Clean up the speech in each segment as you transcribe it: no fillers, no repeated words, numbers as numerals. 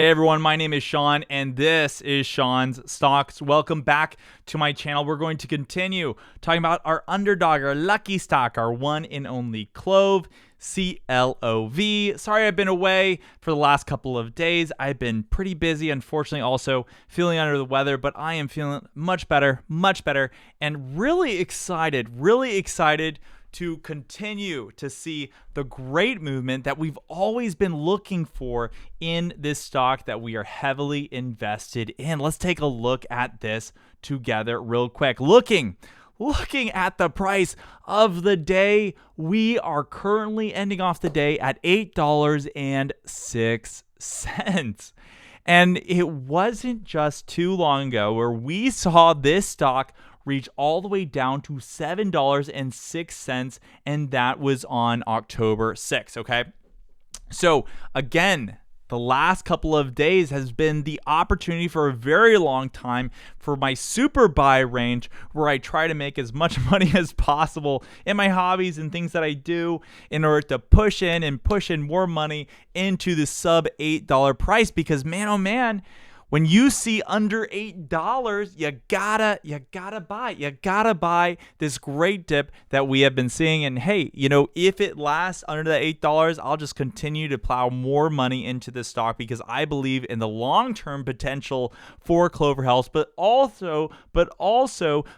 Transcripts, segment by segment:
Hey everyone, my name is Sean and this is Sean's Stocks. Welcome back to my channel. We're going to continue talking about our underdog, our lucky stock, our one and only CLOV, CLOV. Sorry I've been away for the last couple of days. I've been pretty busy, unfortunately also feeling under the weather, but I am feeling much better, and really excited to continue to see the great movement that we've always been looking for in this stock that we are heavily invested in. Let's take a look at this together real quick. Looking at the price of the day, we are currently ending off the day at $8.06. And it wasn't just too long ago where we saw this stock reach all the way down to $7.06, and that was on October 6th, okay? So again, the last couple of days has been the opportunity for a very long time for my super buy range, where I try to make as much money as possible in my hobbies and things that I do in order to push in more money into the sub $8 price. Because man, oh man, when you see under $8, you gotta buy this great dip that we have been seeing. And hey, if it lasts under the $8, I'll just continue to plow more money into this stock because I believe in the long-term potential for Clover Health, but also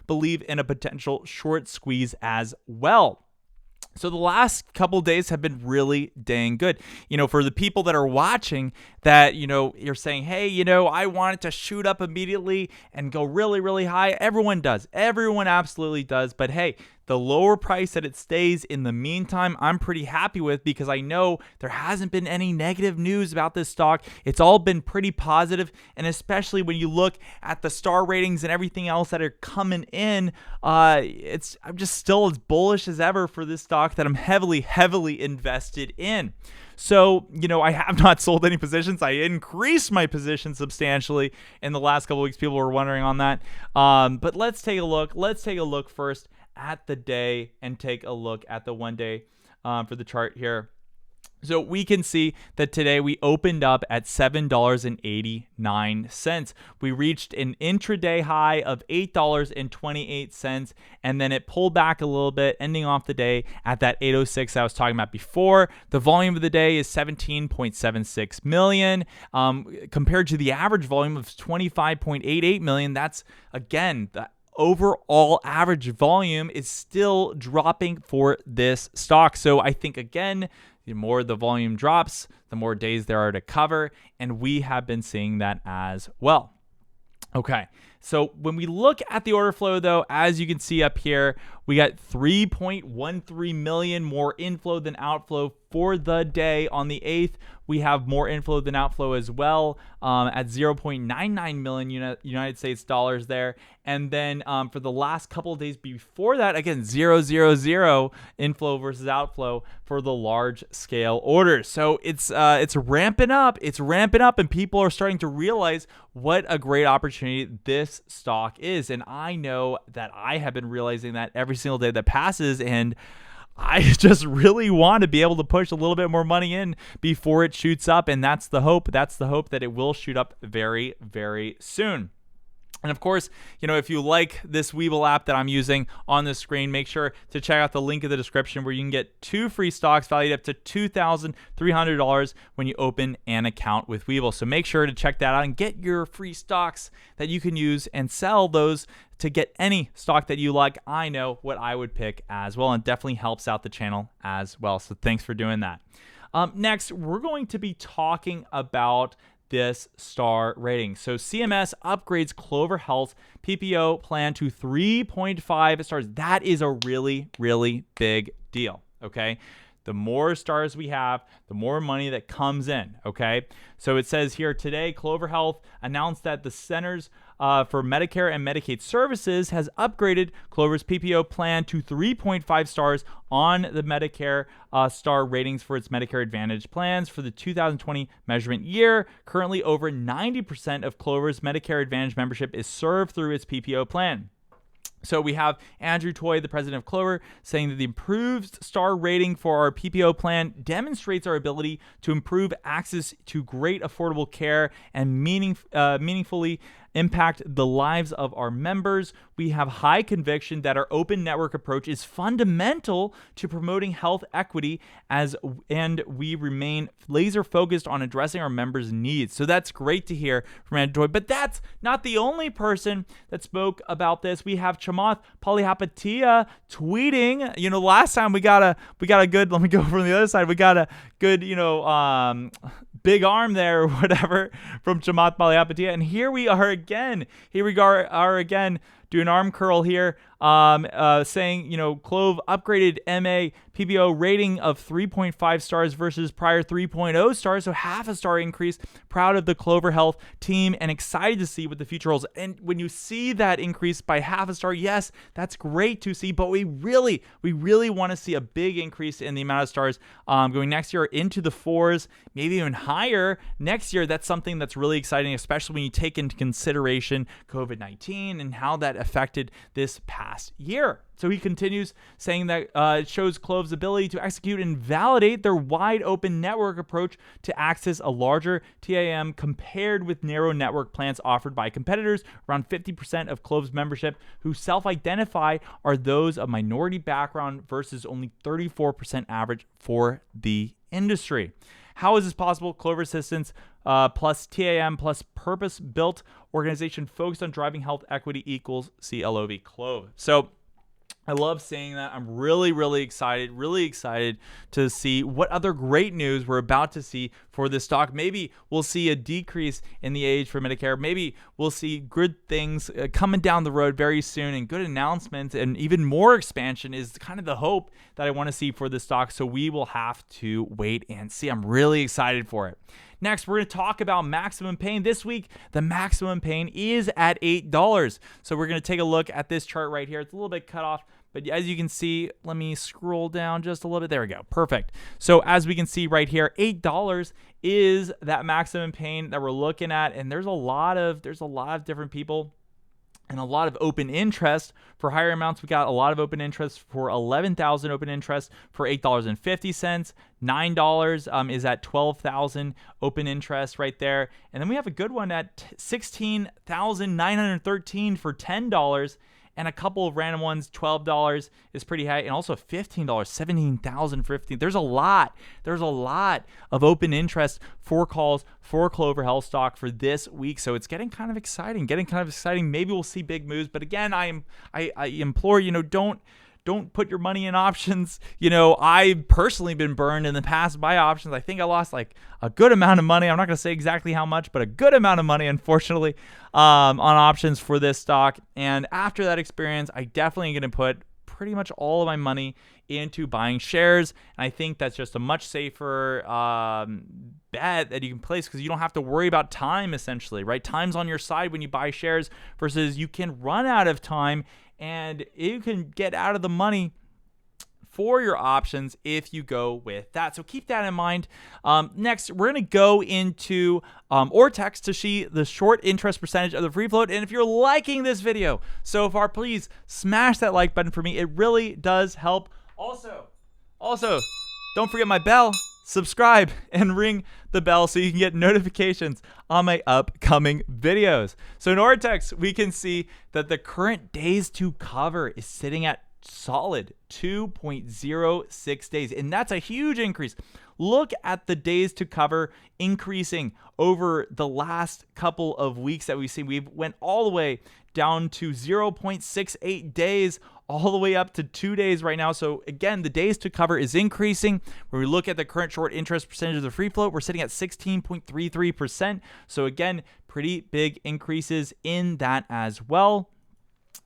believe in a potential short squeeze as well. So the last couple of days have been really dang good. For the people that are watching that, you're saying, hey, I want it to shoot up immediately and go really, really high. Everyone does. Everyone absolutely does. But hey, the lower price that it stays in the meantime, I'm pretty happy with, because I know there hasn't been any negative news about this stock. It's all been pretty positive, and especially when you look at the star ratings and everything else that are coming in, I'm just still as bullish as ever for this stock that I'm heavily invested in. So, I have not sold any positions. I increased my position substantially in the last couple of weeks. People were wondering on that. But let's take a look. Let's take a look first at the day and take a look at the 1 day for the chart here. So we can see that today we opened up at $7.89. We reached an intraday high of $8.28, and then it pulled back a little bit, ending off the day at that 806 I was talking about before. The volume of the day is 17.76 million, compared to the average volume of 25.88 million. That's, again, the overall average volume is still dropping for this stock. So I think, again, the more the volume drops, the more days there are to cover, and we have been seeing that as well. Okay, so when we look at the order flow, though, as you can see up here, we got 3.13 million more inflow than outflow for the day. On the 8th, we have more inflow than outflow as well, at 0.99 million United States dollars there. And then for the last couple of days before that, again, 0.00 inflow versus outflow for the large scale orders. So it's ramping up. It's ramping up, and people are starting to realize what a great opportunity this stock is. And I know that I have been realizing that every single day that passes, and I just really want to be able to push a little bit more money in before it shoots up, and that's the hope. That's the hope that it will shoot up very, very soon. And of course, if you like this Webull app that I'm using on the screen, make sure to check out the link in the description where you can get 2 free stocks valued up to $2,300 when you open an account with Webull. So make sure to check that out and get your free stocks that you can use and sell those to get any stock that you like. I know what I would pick as well, and definitely helps out the channel as well. So thanks for doing that. Next, we're going to be talking about this star rating. So CMS upgrades Clover Health PPO plan to 3.5 stars. That is a really, really big deal. Okay. The more stars we have, the more money that comes in. Okay. So it says here today, Clover Health announced that the Centers for Medicare and Medicaid Services has upgraded Clover's PPO plan to 3.5 stars on the Medicare star ratings for its Medicare Advantage plans for the 2020 measurement year. Currently, over 90% of Clover's Medicare Advantage membership is served through its PPO plan. So we have Andrew Toy, the president of Clover, saying that the improved star rating for our PPO plan demonstrates our ability to improve access to great affordable care and meaningfully impact the lives of our members. We have high conviction that our open network approach is fundamental to promoting health equity and we remain laser focused on addressing our members' needs. So that's great to hear from Andrew Toy. But that's not the only person that spoke about this. We have Chamath Palihapitiya tweeting. Last time we got a good. Let me go from the other side. We got a good, big arm there or whatever from Chamath Palihapitiya. And here we are again. Here we are again doing arm curl here, saying, CLOV upgraded MA PPO rating of 3.5 stars versus prior 3.0 stars, so half a star increase. Proud of the Clover Health team and excited to see what the future holds. And when you see that increase by half a star, yes, that's great to see, but we really want to see a big increase in the amount of stars going next year into the 4s, maybe even higher next year. That's something that's really exciting, especially when you take into consideration COVID-19 and how that affected this past year. So he continues saying that it shows CLOV's ability to execute and validate their wide open network approach to access a larger TAM compared with narrow network plans offered by competitors. Around 50% of CLOV's membership who self-identify are those of minority background versus only 34% average for the industry. How is this possible? Clover Assistance plus TAM plus purpose-built organization focused on driving health equity equals CLOV. So I love saying that. I'm really excited to see what other great news we're about to see for this stock. Maybe we'll see a decrease in the age for Medicare. Maybe we'll see good things coming down the road very soon and good announcements, and even more expansion is kind of the hope that I want to see for this stock. So we will have to wait and see. I'm really excited for it. Next, we're going to talk about maximum pain. This week, the maximum pain is at $8. So we're going to take a look at this chart right here. It's a little bit cut off, but as you can see, let me scroll down just a little bit. There we go. Perfect. So as we can see right here, $8 is that maximum pain that we're looking at. And there's a lot of different people and a lot of open interest. For higher amounts, we got a lot of open interest for 11,000 open interest for $8.50. $9 is at 12,000 open interest right there. And then we have a good one at 16,913 for $10. And a couple of random ones, $12 is pretty high, and also $15, 17,000 for 15. There's a lot of open interest for calls for Clover Health Stock for this week, so it's getting kind of exciting. Maybe we'll see big moves, but again, I implore, don't put your money in options. I've personally been burned in the past by options. I think I lost like a good amount of money. I'm not going to say exactly how much, but a good amount of money, unfortunately, on options for this stock. And after that experience, I definitely am going to put pretty much all of my money into buying shares. And I think that's just a much safer bet that you can place because you don't have to worry about time, essentially, right? Time's on your side when you buy shares versus you can run out of time and you can get out of the money for your options if you go with that. So keep that in mind. Next, we're going to go into Ortex to see the short interest percentage of the free float. And if you're liking this video so far, please smash that like button for me. It really does help. Also, don't forget my bell. Subscribe and ring the bell so you can get notifications on my upcoming videos. So in Ortex, we can see that the current days to cover is sitting at solid 2.06 days, and that's a huge increase. Look at the days to cover increasing over the last couple of weeks that we've seen. We've went all the way down to 0.68 days all the way up to 2 days right now. So again, the days to cover is increasing. When we look at the current short interest percentage of the free float, we're sitting at 16.33%. So again, pretty big increases in that as well.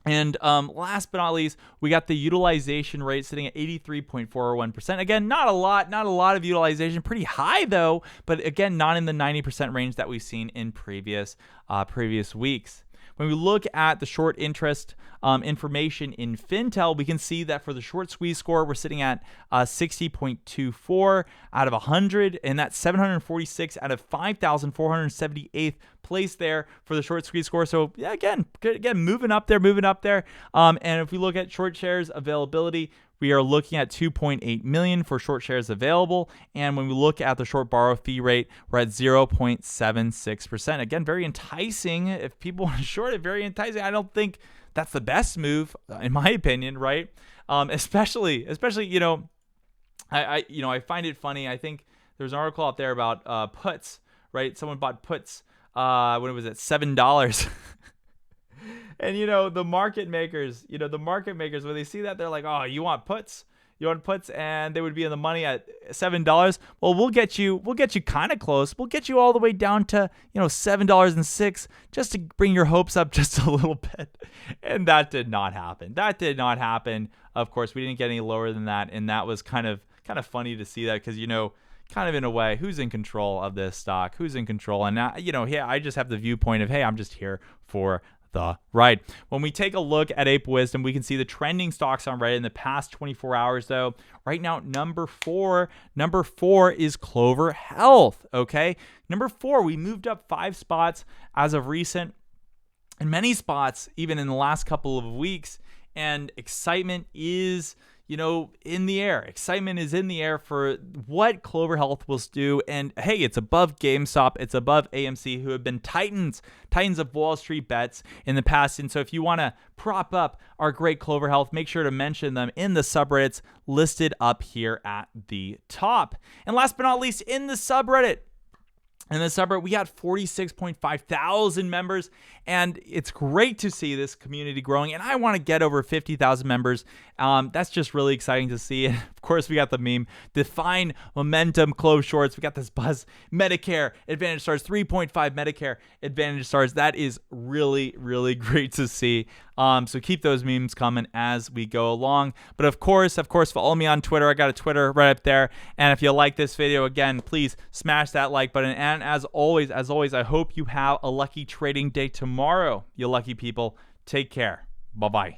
And last but not least, we got the utilization rate sitting at 83.41%. Again, not a lot of utilization, pretty high though, but again, not in the 90% range that we've seen in previous weeks. When we look at the short interest information in Fintel, we can see that for the short squeeze score, we're sitting at 60.24 out of 100, and that's 746 out of 5,478th place there for the short squeeze score. So yeah, again, moving up there. And if we look at short shares availability, we are looking at 2.8 million for short shares available. And when we look at the short borrow fee rate, we're at 0.76%. Again, very enticing. If people want to short it, very enticing. I don't think that's the best move, in my opinion, right? Especially, I find it funny. I think there's an article out there about puts, right? Someone bought puts when it was at $7. And the market makers, when they see that, they're like, "Oh, you want puts? And they would be in the money at $7. Well, we'll get you kind of close. We'll get you all the way down to $7.06, just to bring your hopes up just a little bit." And that did not happen. Of course, we didn't get any lower than that, and that was kind of funny to see that, because kind of in a way, who's in control of this stock? Who's in control? And now, I just have the viewpoint of, hey, I'm just here for the ride. When we take a look at Ape Wisdom, we can see the trending stocks on Reddit in the past 24 hours, though. Right now, number four is Clover Health, okay? Number 4, we moved up 5 spots as of recent, and many spots even in the last couple of weeks, and excitement is in the air. Excitement is in the air for what Clover Health will do. And hey, it's above GameStop. It's above AMC, who have been titans of Wall Street bets in the past. And so if you want to prop up our great Clover Health, make sure to mention them in the subreddits listed up here at the top. And last but not least, in the subreddit, we got 46.5 thousand members, and it's great to see this community growing. And I want to get over 50,000 members. That's just really exciting to see. And of course, we got the meme, define momentum, close shorts. We got this buzz, Medicare Advantage stars, 3.5 Medicare Advantage stars. That is really, really great to see. So keep those memes coming as we go along. But of course, follow me on Twitter. I got a Twitter right up there. And if you like this video, again, please smash that like button. And as always, I hope you have a lucky trading day tomorrow. You lucky people. Take care. Bye-bye.